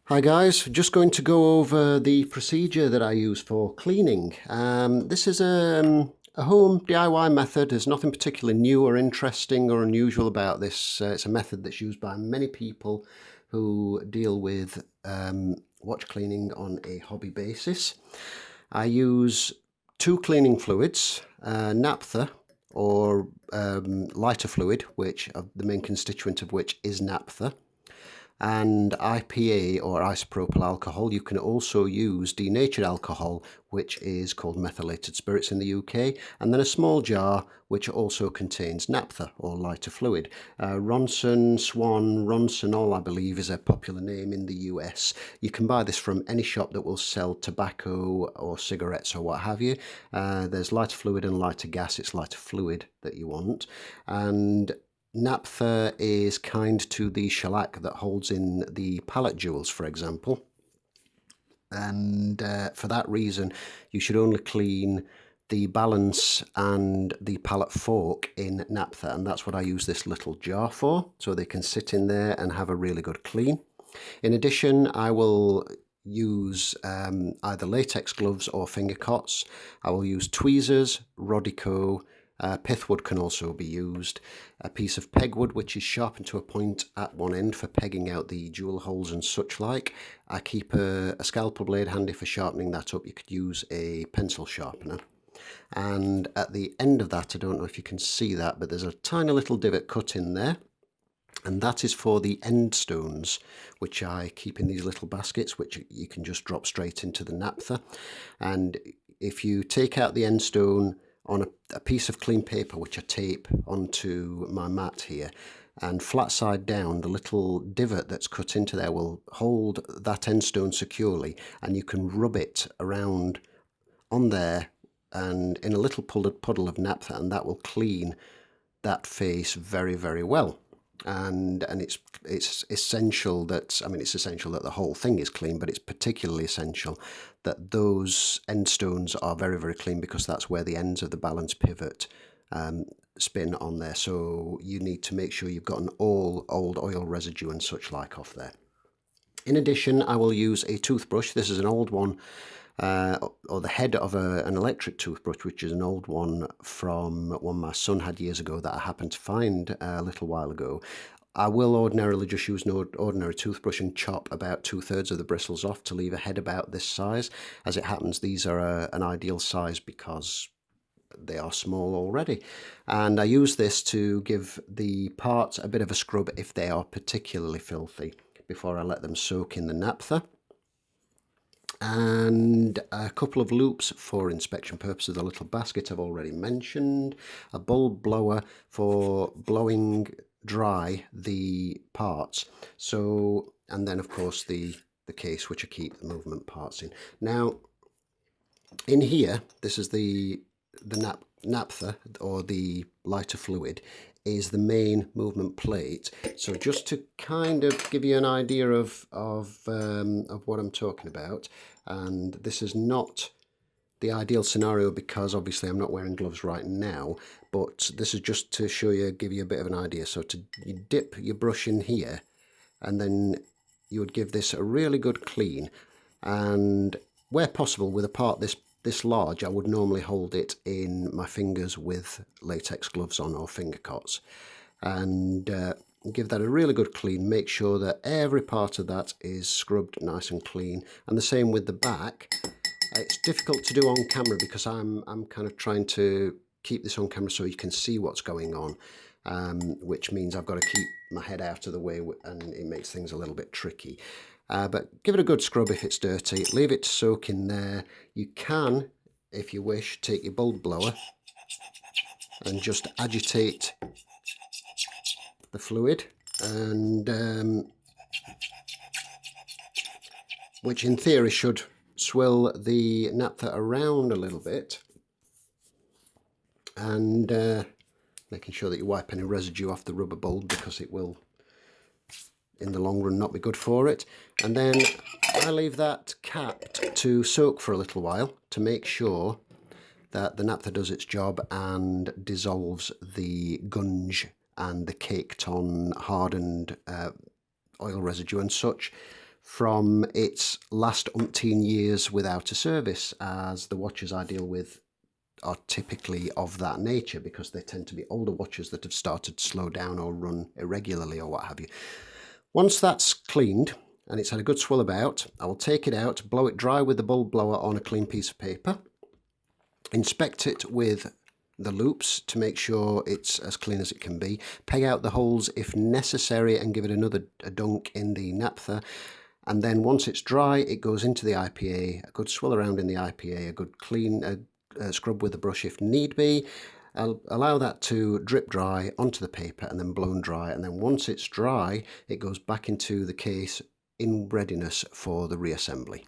Hi guys, just going to go over the procedure that I use for cleaning. This is a home DIY method. There's nothing particularly new or interesting or unusual about this. It's a method that's used by many people who deal with watch cleaning on a hobby basis. I use two cleaning fluids, naphtha or lighter fluid, which the main constituent of which is naphtha, and IPA or isopropyl alcohol. You can also use denatured alcohol, which is called methylated spirits in the UK, and then a small jar which also contains naphtha or lighter fluid. Ronson, Swan, Ronsonol, I believe, is a popular name in the US. You can buy this from any shop that will sell tobacco or cigarettes or what have you. There's lighter fluid and lighter gas. It's lighter fluid that you want. And naphtha is kind to the shellac that holds in the pallet jewels, for example. And for that reason, you should only clean the balance and the pallet fork in naphtha. And that's what I use this little jar for, so they can sit in there and have a really good clean. In addition, I will use either latex gloves or finger cots. I will use tweezers, Rodico, pithwood can also be used, a piece of pegwood which is sharpened to a point at one end for pegging out the jewel holes and such like. I keep a scalpel blade handy for sharpening that up. You could use a pencil sharpener. And at the end of that, I don't know if you can see that, but there's a tiny little divot cut in there. And that is for the end stones, which I keep in these little baskets, which you can just drop straight into the naphtha. And if you take out the end stone on a piece of clean paper, which I tape onto my mat here, and flat side down, the little divot that's cut into there will hold that end stone securely, and you can rub it around on there and in a little puddle of naphtha, and that will clean that face very, very well. And it's essential that, it's essential that the whole thing is clean, but it's particularly essential that those end stones are very, very clean, because that's where the ends of the balance pivot spin on there. So you need to make sure you've gotten all old oil residue and such like off there. In addition, I will use a toothbrush. This is an old one, or the head of an electric toothbrush, which is an old one from one my son had years ago that I happened to find a little while ago. I will ordinarily just use an ordinary toothbrush and chop about 2/3 of the bristles off to leave a head about this size. As it happens, these are an ideal size because they are small already. And I use this to give the parts a bit of a scrub if they are particularly filthy, before I let them soak in the naphtha. And a couple of loops for inspection purposes. The little basket I've already mentioned, a bulb blower for blowing dry the parts. So, and then of course the case which I keep the movement parts in. Now, in here, this is the naphtha, or the lighter fluid, is the main movement plate. So just to kind of give you an idea of what I'm talking about, and this is not the ideal scenario because obviously I'm not wearing gloves right now, but this is just to show you, give you a bit of an idea. So you dip your brush in here, and then you would give this a really good clean, and where possible with a part this large, I would normally hold it in my fingers with latex gloves on or finger cots, and give that a really good clean. Make sure that every part of that is scrubbed nice and clean, and the same with the back. It's difficult to do on camera because I'm kind of trying to keep this on camera so you can see what's going on, which means I've got to keep my head out of the way, and it makes things a little bit tricky. But give it a good scrub if it's dirty. Leave it to soak in there. You can, if you wish, take your bulb blower and just agitate the fluid, and which in theory should swill the naphtha around a little bit, and making sure that you wipe any residue off the rubber bulb, because it will in the long run not be good for it. And then I leave that capped to soak for a little while to make sure that the naphtha does its job and dissolves the gunge and the caked on hardened oil residue and such from its last umpteen years without a service, as the watches I deal with are typically of that nature because they tend to be older watches that have started to slow down or run irregularly or what have you. Once that's cleaned and it's had a good swirl about, I will take it out, blow it dry with the bulb blower on a clean piece of paper, inspect it with the loops to make sure it's as clean as it can be, peg out the holes if necessary and give it another dunk in the naphtha, and then once it's dry it goes into the IPA, a good swirl around in the IPA, a good clean scrub with the brush if need be. I'll allow that to drip dry onto the paper and then blown dry, and then once it's dry it goes back into the case in readiness for the reassembly.